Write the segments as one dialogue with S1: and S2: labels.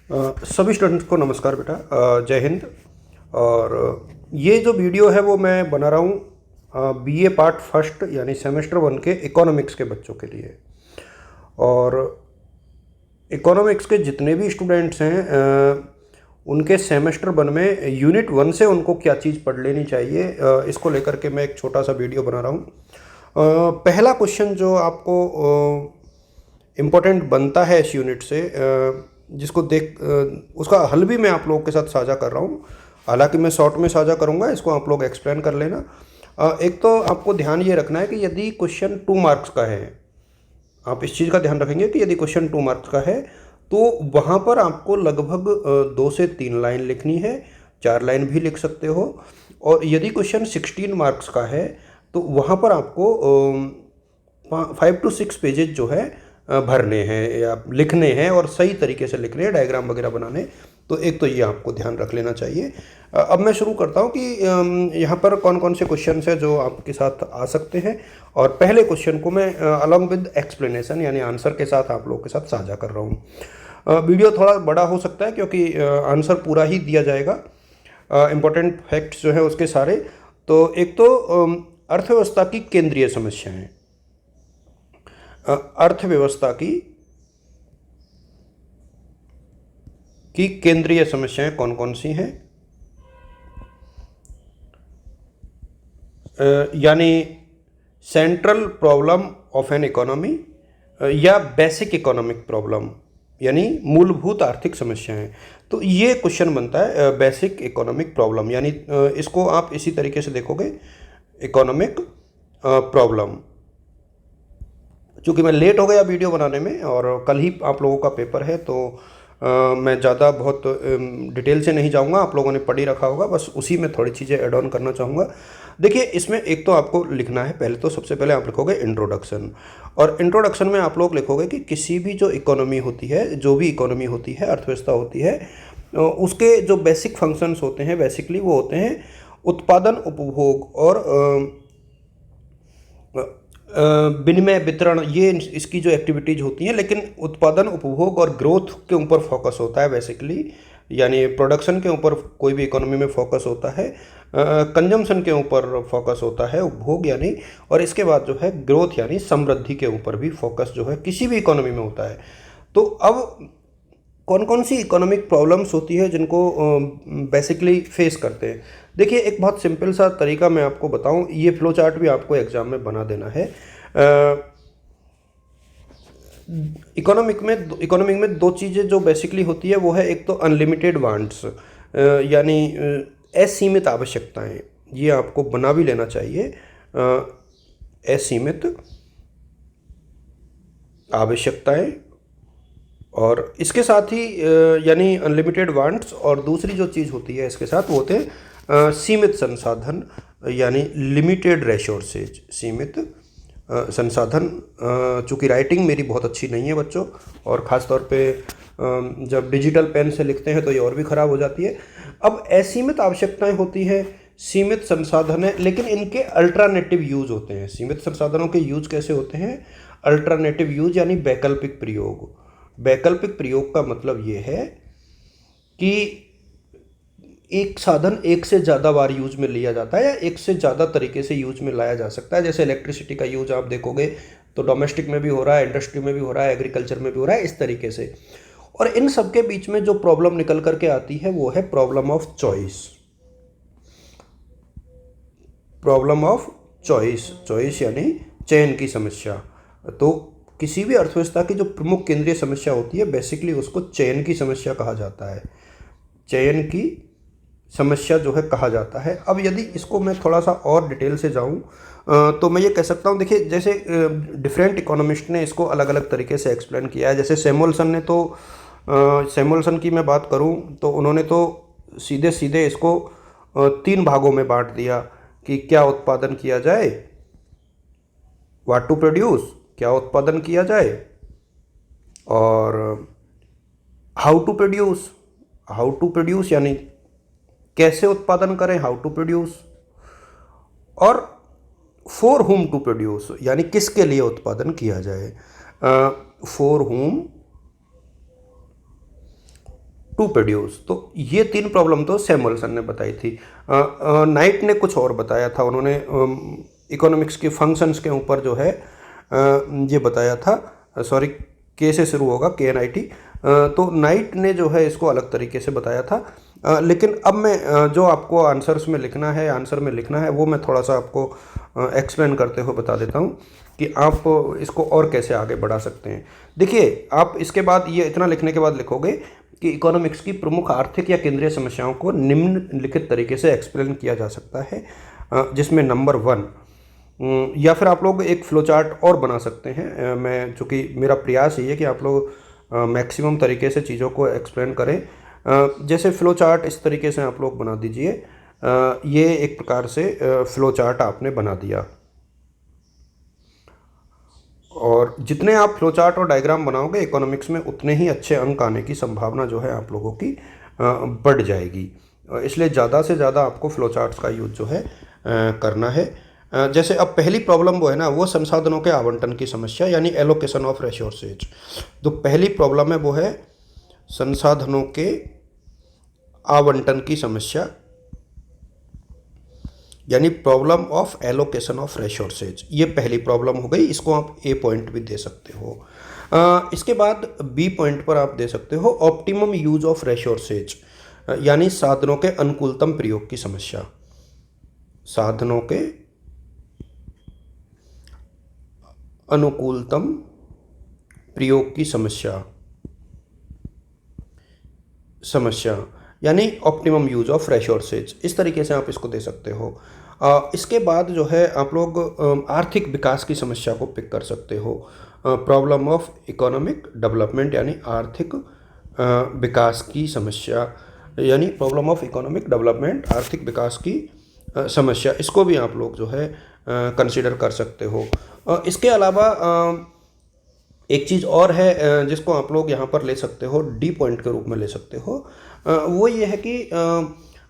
S1: सभी स्टूडेंट्स को नमस्कार बेटा। जय हिंद। और ये जो वीडियो है वो मैं बना रहा हूँ बीए पार्ट फर्स्ट यानी सेमेस्टर 1 के इकोनॉमिक्स के बच्चों के लिए। और इकोनॉमिक्स के जितने भी स्टूडेंट्स हैं उनके सेमेस्टर 1 में यूनिट 1 से उनको क्या चीज़ पढ़ लेनी चाहिए, इसको लेकर के मैं एक छोटा सा वीडियो बना रहा हूँ। पहला क्वेश्चन जो आपको इम्पोर्टेंट बनता है इस यूनिट से, जिसको उसका हल भी मैं आप लोगों के साथ साझा कर रहा हूँ। हालांकि मैं शॉर्ट में साझा करूँगा, इसको आप लोग एक्सप्लेन कर लेना। एक तो आपको ध्यान ये रखना है कि यदि क्वेश्चन 2 मार्क्स का है, आप इस चीज़ का ध्यान रखेंगे कि यदि क्वेश्चन 2 मार्क्स का है तो वहाँ पर आपको लगभग 2 से 3 लाइन लिखनी है, 4 लाइन भी लिख सकते हो। और यदि क्वेश्चन 16 मार्क्स का है तो वहाँ पर आपको 5 to 6 पेजेज जो है भरने हैं या लिखने हैं, और सही तरीके से लिखने हैं, डायग्राम वगैरह बनाने। तो एक तो ये आपको ध्यान रख लेना चाहिए। अब मैं शुरू करता हूँ कि यहाँ पर कौन कौन से क्वेश्चन हैं जो आपके साथ आ सकते हैं। और पहले क्वेश्चन को मैं अलॉन्ग विद एक्सप्लेनेशन यानी आंसर के साथ आप लोगों के साथ साझा कर रहा हूँ। वीडियो थोड़ा बड़ा हो सकता है क्योंकि आंसर पूरा ही दिया जाएगा, इम्पोर्टेंट फैक्ट्स जो है उसके सारे। तो एक तो अर्थव्यवस्था की केंद्रीय समस्याएं, अर्थव्यवस्था की केंद्रीय समस्याएं कौन कौन सी हैं, यानी central problem of an economy या बेसिक इकोनॉमिक प्रॉब्लम यानी मूलभूत आर्थिक समस्याएं। तो ये क्वेश्चन बनता है बेसिक इकोनॉमिक प्रॉब्लम, यानी इसको आप इसी तरीके से देखोगे, इकोनॉमिक प्रॉब्लम। चूँकि मैं लेट हो गया वीडियो बनाने में और कल ही आप लोगों का पेपर है, तो मैं ज़्यादा बहुत डिटेल से नहीं जाऊंगा, आप लोगों ने पढ़ ही रखा होगा, बस उसी में थोड़ी चीज़ें ऐड ऑन करना चाहूँगा। देखिए, इसमें एक तो आपको लिखना है, पहले तो सबसे पहले आप लिखोगे इंट्रोडक्शन। और इंट्रोडक्शन में आप लोग लिखोगे कि किसी भी जो इकोनॉमी होती है, जो भी इकोनॉमी होती है, अर्थव्यवस्था होती है, उसके जो बेसिक फंक्शंस होते हैं, बेसिकली वो होते हैं उत्पादन, उपभोग और विनिमय, वितरण, ये इसकी जो एक्टिविटीज़ होती हैं। लेकिन उत्पादन, उपभोग और ग्रोथ के ऊपर फोकस होता है बेसिकली, यानी प्रोडक्शन के ऊपर कोई भी इकोनॉमी में फोकस होता है, कंजम्पशन के ऊपर फोकस होता है, उपभोग यानी, और इसके बाद जो है ग्रोथ यानी समृद्धि के ऊपर भी फोकस जो है किसी भी इकोनॉमी में होता है। तो अब कौन कौन सी इकोनॉमिक प्रॉब्लम्स होती है जिनको बेसिकली फेस करते हैं। देखिए, एक बहुत सिंपल सा तरीका मैं आपको बताऊं, ये फ्लो चार्ट भी आपको एग्जाम में बना देना है। इकोनॉमिक में दो चीज़ें जो बेसिकली होती है वो है, एक तो अनलिमिटेड वांट्स यानी असीमित आवश्यकताएं, ये आपको बना भी लेना चाहिए, असीमित आवश्यकताएं। और इसके साथ ही यानी अनलिमिटेड वांट्स, और दूसरी जो चीज़ होती है इसके साथ वो होते हैं सीमित संसाधन यानी लिमिटेड रिसोर्सेज, सीमित संसाधन। चूँकि राइटिंग मेरी बहुत अच्छी नहीं है बच्चों, और ख़ास तौर पे जब डिजिटल पेन से लिखते हैं तो ये और भी ख़राब हो जाती है। अब असीमित आवश्यकताएं होती हैं, सीमित संसाधन है, लेकिन इनके अल्टरनेटिव यूज होते हैं। सीमित संसाधनों के यूज कैसे होते हैं? अल्टरनेटिव यूज यानी वैकल्पिक प्रयोग। वैकल्पिक प्रयोग का मतलब ये है कि एक साधन एक से ज़्यादा बार यूज में लिया जाता है या एक से ज़्यादा तरीके से यूज में लाया जा सकता है। जैसे इलेक्ट्रिसिटी का यूज आप देखोगे तो डोमेस्टिक में भी हो रहा है, इंडस्ट्री में भी हो रहा है, एग्रीकल्चर में भी हो रहा है, इस तरीके से। और इन सब के बीच में जो प्रॉब्लम निकल करके आती है वो है problem of choice. Problem of choice, choice यानी चयन की समस्या। तो किसी भी अर्थव्यवस्था की जो प्रमुख केंद्रीय समस्या होती है, बेसिकली उसको चयन की समस्या कहा जाता है, चयन की समस्या जो है कहा जाता है। अब यदि इसको मैं थोड़ा सा और डिटेल से जाऊं तो मैं ये कह सकता हूं, देखिए, जैसे डिफरेंट इकोनॉमिस्ट ने इसको अलग अलग तरीके से एक्सप्लेन किया है। जैसे सैमुअलसन ने तो सैमुअलसन की मैं बात करूं तो उन्होंने तो सीधे सीधे इसको 3 भागों में बांट दिया कि क्या उत्पादन किया जाए, व्हाट टू प्रोड्यूस, क्या उत्पादन किया जाए, और how to produce, how to produce यानी कैसे उत्पादन करें, हाउ टू प्रोड्यूस, और फॉर हुम टू प्रोड्यूस यानी किसके लिए उत्पादन किया जाए, फॉर हुम टू प्रोड्यूस। तो ये 3 प्रॉब्लम तो सैमुअलसन ने बताई थी। नाइट ने कुछ और बताया था, उन्होंने इकोनॉमिक्स के फंक्शंस के ऊपर जो है ये बताया था, सॉरी के से शुरू होगा, KNIT। तो नाइट ने जो है इसको अलग तरीके से बताया था। लेकिन अब मैं जो आपको आंसर में लिखना है वो मैं थोड़ा सा आपको एक्सप्लेन करते हुए बता देता हूँ कि आप इसको और कैसे आगे बढ़ा सकते हैं। देखिए, आप इसके बाद ये इतना लिखने के बाद लिखोगे कि इकोनॉमिक्स की प्रमुख आर्थिक या केंद्रीय समस्याओं को निम्नलिखित तरीके से एक्सप्लेन किया जा सकता है, जिसमें नंबर 1, या फिर आप लोग एक फ्लो चार्ट और बना सकते हैं। मैं चूँकि मेरा प्रयास ये है कि आप लोग मैक्सिमम तरीके से चीज़ों को एक्सप्लेन करें। जैसे फ़्लो चार्ट इस तरीके से आप लोग बना दीजिए। ये एक प्रकार से फ़्लो चार्ट आपने बना दिया, और जितने आप फ़्लो चार्ट और डायग्राम बनाओगे इकोनॉमिक्स में, उतने ही अच्छे अंक आने की संभावना जो है आप लोगों की बढ़ जाएगी। इसलिए ज़्यादा से ज़्यादा आपको फ़्लो चार्ट्स का यूज़ जो है करना है। जैसे अब पहली प्रॉब्लम वो है ना, वो संसाधनों के आवंटन की समस्या, यानी एलोकेशन ऑफ रिसोर्सेज। तो पहली प्रॉब्लम है वो है संसाधनों के आवंटन की समस्या, यानी problem of allocation of resources. ये पहली प्रॉब्लम हो गई, इसको आप ए पॉइंट भी दे सकते हो। इसके बाद बी पॉइंट पर आप दे सकते हो ऑप्टिमम यूज ऑफ रिसोर्सेज, यानी साधनों के अनुकूलतम प्रयोग की समस्या। साधनों के अनुकूलतम प्रयोग की समस्या यानी ऑप्टिमम यूज ऑफ रिसोर्सेज। इस तरीके से आप इसको दे सकते हो। इसके बाद जो है आप लोग आर्थिक विकास की समस्या को पिक कर सकते हो। प्रॉब्लम ऑफ इकोनॉमिक डेवलपमेंट, यानी आर्थिक विकास की समस्या, यानी प्रॉब्लम ऑफ इकोनॉमिक डेवलपमेंट, आर्थिक विकास की समस्या। इसको भी आप लोग जो है कंसीडर कर सकते हो। इसके अलावा एक चीज़ और है जिसको आप लोग यहाँ पर ले सकते हो, डी पॉइंट के रूप में ले सकते हो। वो ये है कि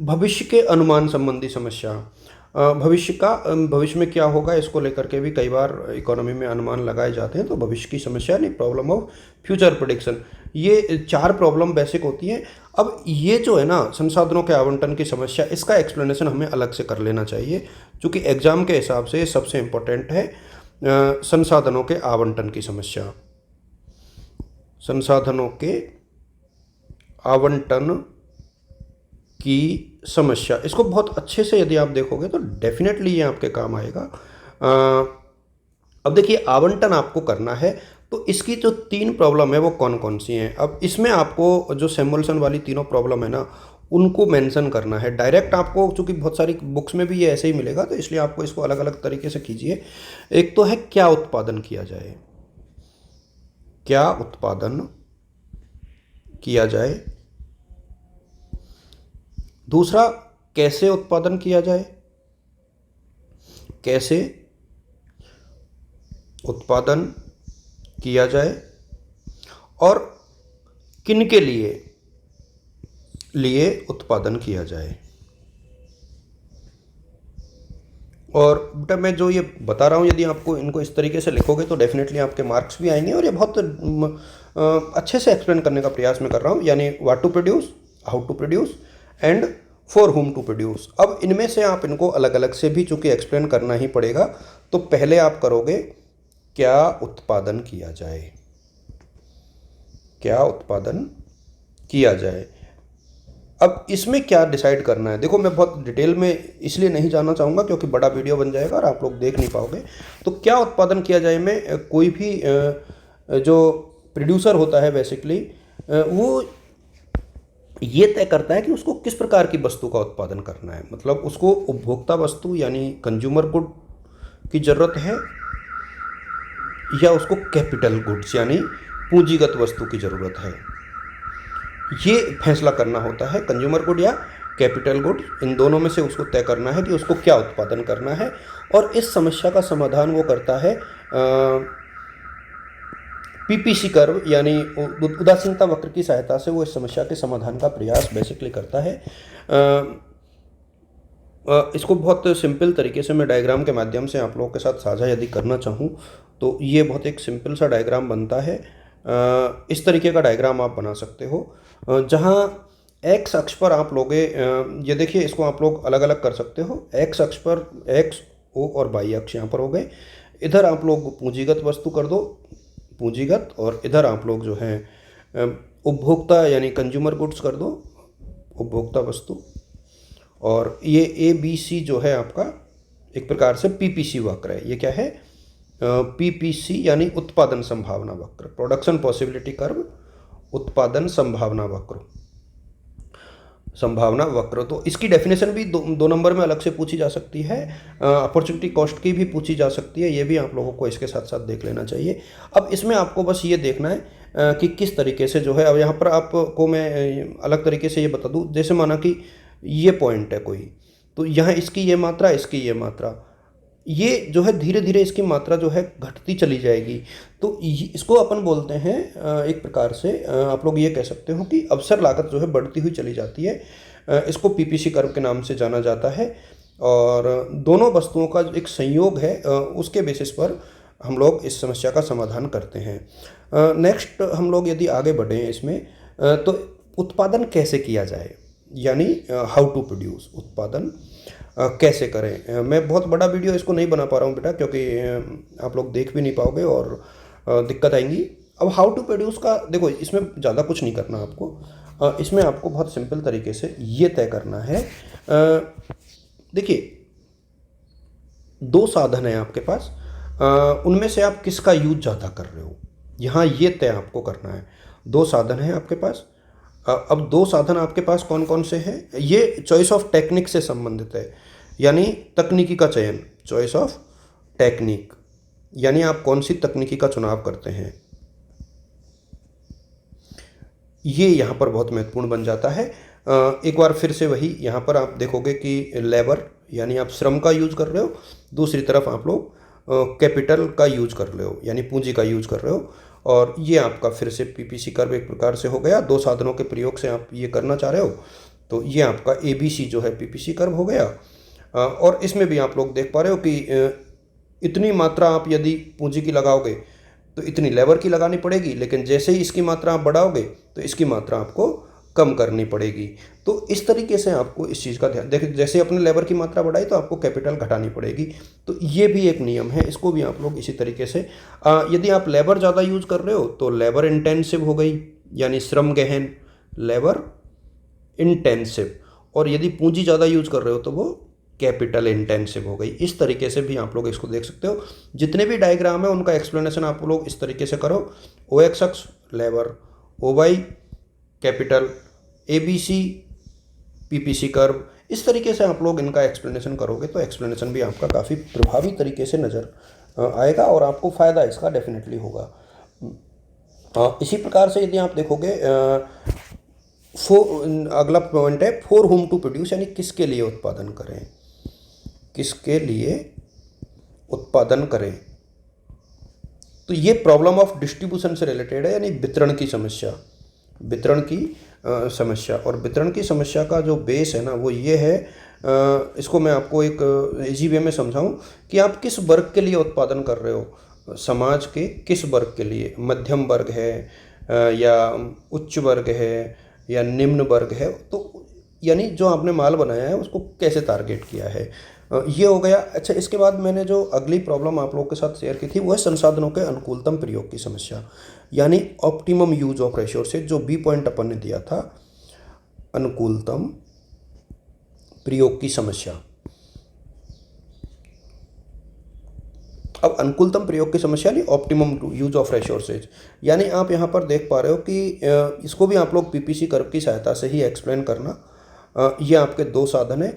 S1: भविष्य के अनुमान संबंधी समस्या। भविष्य में क्या होगा, इसको लेकर के भी कई बार इकोनॉमी में अनुमान लगाए जाते हैं। तो भविष्य की समस्या नहीं, प्रॉब्लम ऑफ फ्यूचर प्रेडिक्शन। ये 4 प्रॉब्लम बेसिक होती हैं। अब ये जो है ना संसाधनों के आवंटन की समस्या, इसका एक्सप्लेनेशन हमें अलग से कर लेना चाहिए, क्योंकि एग्जाम के हिसाब से सबसे इम्पोर्टेंट है संसाधनों के आवंटन की समस्या। संसाधनों के आवंटन की समस्या, इसको बहुत अच्छे से यदि आप देखोगे तो डेफिनेटली ये आपके काम आएगा। अब देखिए, आवंटन आपको करना है, तो इसकी जो 3 प्रॉब्लम है वो कौन कौन सी हैं। अब इसमें आपको जो सैमुअलसन वाली तीनों प्रॉब्लम है ना, उनको मेंशन करना है डायरेक्ट। आपको चूँकि बहुत सारी बुक्स में भी ये ऐसे ही मिलेगा, तो इसलिए आपको इसको अलग अलग तरीके से कीजिए। एक तो है क्या उत्पादन किया जाए, क्या उत्पादन किया जाए। दूसरा, कैसे उत्पादन किया जाए, कैसे उत्पादन किया जाए, और किन के लिए उत्पादन किया जाए। और बेटा मैं जो ये बता रहा हूँ, यदि आपको इनको इस तरीके से लिखोगे तो डेफिनेटली आपके मार्क्स भी आएंगे। और ये बहुत अच्छे से एक्सप्लेन करने का प्रयास मैं कर रहा हूँ, यानी what to produce, how to produce and for whom to produce. अब इनमें से आप इनको अलग अलग से भी चूँकि एक्सप्लेन करना ही पड़ेगा, तो पहले आप करोगे क्या उत्पादन किया जाए, क्या उत्पादन किया जाए। अब इसमें क्या डिसाइड करना है, देखो मैं बहुत डिटेल में इसलिए नहीं जाना चाहूँगा क्योंकि बड़ा वीडियो बन जाएगा और आप लोग देख नहीं पाओगे। तो क्या उत्पादन किया जाए में कोई भी जो प्रोड्यूसर होता है बेसिकली, वो ये तय करता है कि उसको किस प्रकार की वस्तु का उत्पादन करना है। मतलब उसको उपभोक्ता वस्तु यानी कंज्यूमर गुड की ज़रूरत है, या उसको कैपिटल गुड्स यानी पूंजीगत वस्तु की ज़रूरत है। ये फैसला करना होता है, कंज्यूमर गुड या कैपिटल गुड, इन दोनों में से उसको तय करना है कि उसको क्या उत्पादन करना है। और इस समस्या का समाधान वो करता है पीपीसी कर्व यानी उदासीनता वक्र की सहायता से। वो इस समस्या के समाधान का प्रयास बेसिकली करता है। इसको बहुत सिंपल तरीके से मैं डायग्राम के माध्यम से आप लोगों के साथ साझा यदि करना चाहूँ, तो ये बहुत एक सिंपल सा डायग्राम बनता है। इस तरीके का डायग्राम आप बना सकते हो, जहाँ एक्स अक्ष पर आप लोगे, ये देखिए इसको आप लोग अलग अलग कर सकते हो। एक्स अक्ष पर एक्स ओ और वाई अक्ष यहाँ पर हो गए। इधर आप लोग पूंजीगत वस्तु कर दो, पूंजीगत, और इधर आप लोग जो है उपभोक्ता यानी कंज्यूमर गुड्स कर दो, उपभोक्ता वस्तु। और ये ए बी सी जो है आपका एक प्रकार से पीपीसी वक्र है। ये क्या है? पीपीसी यानी उत्पादन संभावना वक्र, प्रोडक्शन पॉसिबिलिटी कर्व, उत्पादन संभावना वक्र, संभावना वक्र। तो इसकी डेफिनेशन भी दो नंबर में अलग से पूछी जा सकती है, अपॉर्चुनिटी कॉस्ट की भी पूछी जा सकती है। ये भी आप लोगों को इसके साथ साथ देख लेना चाहिए। अब इसमें आपको बस ये देखना है कि किस तरीके से जो है, अब यहाँ पर आपको मैं अलग तरीके से ये बता दूँ। जैसे माना कि ये पॉइंट है कोई, तो यहाँ इसकी ये मात्रा, इसकी ये मात्रा, ये जो है धीरे धीरे इसकी मात्रा जो है घटती चली जाएगी। तो इसको अपन बोलते हैं एक प्रकार से आप लोग ये कह सकते हो कि अवसर लागत जो है बढ़ती हुई चली जाती है। इसको पीपीसी कर्व के नाम से जाना जाता है। और दोनों वस्तुओं का एक संयोग है, उसके बेसिस पर हम लोग इस समस्या का समाधान करते हैं। नेक्स्ट हम लोग यदि आगे बढ़ें इसमें, तो उत्पादन कैसे किया जाए, यानी हाउ टू प्रोड्यूस, उत्पादन कैसे करें। मैं बहुत बड़ा वीडियो इसको नहीं बना पा रहा हूँ बेटा, क्योंकि आप लोग देख भी नहीं पाओगे और दिक्कत आएंगी। अब हाउ टू प्रोड्यूस का देखो, इसमें ज़्यादा कुछ नहीं करना आपको। इसमें आपको बहुत सिंपल तरीके से ये तय करना है। देखिए, दो साधन है आपके पास, उनमें से आप किसका यूज ज़्यादा कर रहे हो, यहाँ ये तय आपको करना है। दो साधन है आपके पास। अब दो साधन आपके पास कौन कौन से हैं? ये चॉइस ऑफ टेक्निक से संबंधित है, यानी तकनीकी का चयन, चॉइस ऑफ टेक्निक, यानी आप कौन सी तकनीकी का चुनाव करते हैं, ये यहाँ पर बहुत महत्वपूर्ण बन जाता है। एक बार फिर से वही यहाँ पर आप देखोगे कि लेबर यानी आप श्रम का यूज कर रहे हो, दूसरी तरफ आप लोग कैपिटल का यूज कर रहे हो यानी पूंजी का यूज कर रहे हो। और ये आपका फिर से पीपीसी कर्व एक प्रकार से हो गया। दो साधनों के प्रयोग से आप ये करना चाह रहे हो, तो ये आपका एबीसी जो है पीपीसी कर्व हो गया। और इसमें भी आप लोग देख पा रहे हो कि इतनी मात्रा आप यदि पूंजी की लगाओगे तो इतनी लेबर की लगानी पड़ेगी, लेकिन जैसे ही इसकी मात्रा आप बढ़ाओगे तो इसकी मात्रा आपको कम करनी पड़ेगी। तो इस तरीके से आपको इस चीज़ का ध्यान देखिए, जैसे अपने लेबर की मात्रा बढ़ाई तो आपको कैपिटल घटानी पड़ेगी। तो ये भी एक नियम है, इसको भी आप लोग इसी तरीके से यदि आप लेबर ज़्यादा यूज कर रहे हो तो लेबर इंटेंसिव हो गई, यानी श्रम गहन, लेबर इंटेंसिव। और यदि पूंजी ज़्यादा यूज कर रहे हो तो वो कैपिटल इंटेंसिव हो गई। इस तरीके से भी आप लोग इसको देख सकते हो। जितने भी डायग्राम है उनका एक्सप्लेनेशन आप लोग इस तरीके से करो। ओ एक्स अक्ष labour, O Y capital, A B C PPC curve, इस तरीके से आप लोग इनका एक्सप्लेनेशन करोगे तो एक्सप्लेनेशन भी आपका काफ़ी प्रभावी तरीके से नज़र आएगा और आपको फ़ायदा इसका डेफिनेटली होगा। इसी प्रकार से यदि आप देखोगे, अगला पॉइंट है फॉर होम टू प्रोड्यूस, यानी किसके लिए उत्पादन करें, किसके लिए उत्पादन करें। तो ये प्रॉब्लम ऑफ डिस्ट्रीब्यूशन से रिलेटेड है, यानी वितरण की समस्या, वितरण की समस्या। और वितरण की समस्या का जो बेस है ना वो ये है, इसको मैं आपको एक इजी वे में समझाऊं कि आप किस वर्ग के लिए उत्पादन कर रहे हो, समाज के किस वर्ग के लिए, मध्यम वर्ग है या उच्च वर्ग है या निम्न वर्ग है, तो यानी जो आपने माल बनाया है उसको कैसे टारगेट किया है, ये हो गया। अच्छा, इसके बाद मैंने जो अगली प्रॉब्लम आप लोगों के साथ शेयर की थी वो है संसाधनों के अनुकूलतम प्रयोग की समस्या, यानी ऑप्टिमम यूज ऑफ रिसोर्सेज, जो बी पॉइंट अपन ने दिया था, अनुकूलतम प्रयोग की समस्या। अब अनुकूलतम प्रयोग की समस्या यानी ऑप्टिमम यूज ऑफ रिसोर्सेज, यानी आप यहाँ पर देख पा रहे हो कि इसको भी आप लोग पीपीसी कर्व की सहायता से ही एक्सप्लेन करना। ये आपके दो साधन है।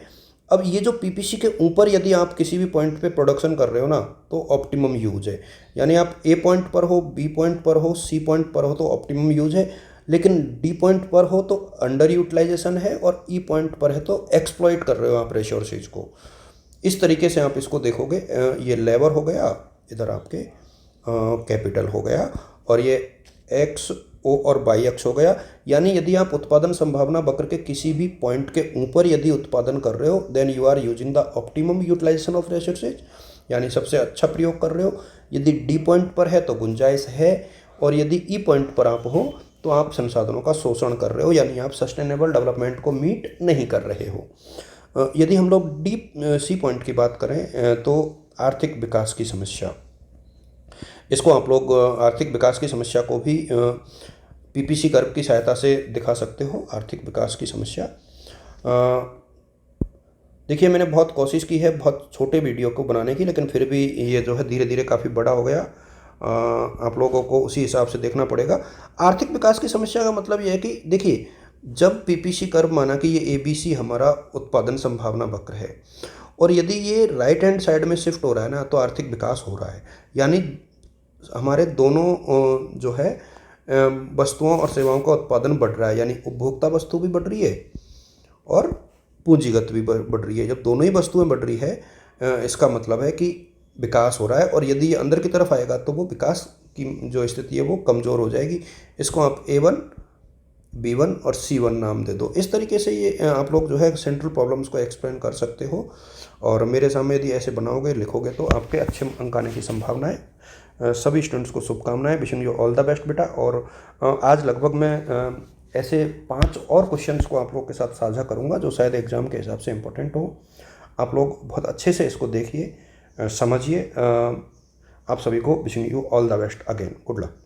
S1: अब ये जो पीपीसी के ऊपर यदि आप किसी भी पॉइंट पे प्रोडक्शन कर रहे हो ना तो ऑप्टिमम यूज है, यानी आप ए पॉइंट पर हो, बी पॉइंट पर हो, सी पॉइंट पर हो तो ऑप्टिमम यूज है, लेकिन डी पॉइंट पर हो तो अंडर यूटिलाइजेशन है, और ई पॉइंट पर है तो एक्सप्लॉइट कर रहे हो आप रिसोर्सेज को। इस तरीके से आप इसको देखोगे। ये लेबर हो गया, इधर आपके कैपिटल हो गया, और ये एक्स ओ और वाई अक्ष हो गया। यानी यदि आप उत्पादन संभावना वक्र के किसी भी पॉइंट के ऊपर यदि उत्पादन कर रहे हो then you are using the optimum utilisation of resources, यानी सबसे अच्छा प्रयोग कर रहे हो। यदि डी पॉइंट पर है तो गुंजाइश है, और यदि ई पॉइंट पर आप हो तो आप संसाधनों का शोषण कर रहे हो, यानी आप सस्टेनेबल डेवलपमेंट को मीट नहीं कर रहे हो। यदि हम लोग डीप सी पॉइंट की बात करें तो आर्थिक विकास की समस्या, इसको आप लोग आर्थिक विकास की समस्या को भी पीपीसी कर्व की सहायता से दिखा सकते हो। आर्थिक विकास की समस्या देखिए, मैंने बहुत कोशिश की है बहुत छोटे वीडियो को बनाने की, लेकिन फिर भी ये जो है धीरे धीरे काफ़ी बड़ा हो गया। आप लोगों को उसी हिसाब से देखना पड़ेगा। आर्थिक विकास की समस्या का मतलब ये है कि देखिए, जब पीपीसी कर्व माना कि ये एबीसी हमारा उत्पादन संभावना वक्र है, और यदि ये राइट हैंड साइड में शिफ्ट हो रहा है ना, तो आर्थिक विकास हो रहा है। यानी हमारे दोनों जो है वस्तुओं और सेवाओं का उत्पादन बढ़ रहा है, यानी उपभोक्ता वस्तु भी बढ़ रही है और पूंजीगत भी बढ़ रही है। जब दोनों ही वस्तुएं बढ़ रही है, इसका मतलब है कि विकास हो रहा है। और यदि ये अंदर की तरफ आएगा तो वो विकास की जो स्थिति है वो कमज़ोर हो जाएगी। इसको आप A1, B1 और C1 नाम दे दो। इस तरीके से ये आप लोग जो है सेंट्रल प्रॉब्लम्स को एक्सप्लेन कर सकते हो, और मेरे सामने यदि ऐसे बनाओगे लिखोगे तो आपके अच्छे अंक आने की संभावना है। सभी स्टूडेंट्स को शुभकामनाएं, wishing you all the best बेटा। और आज लगभग मैं ऐसे 5 और क्वेश्चंस को आप लोग के साथ साझा करूंगा जो शायद एग्ज़ाम के हिसाब से इम्पोर्टेंट हो। आप लोग बहुत अच्छे से इसको देखिए, समझिए। आप सभी को wishing you all the best again. Good luck.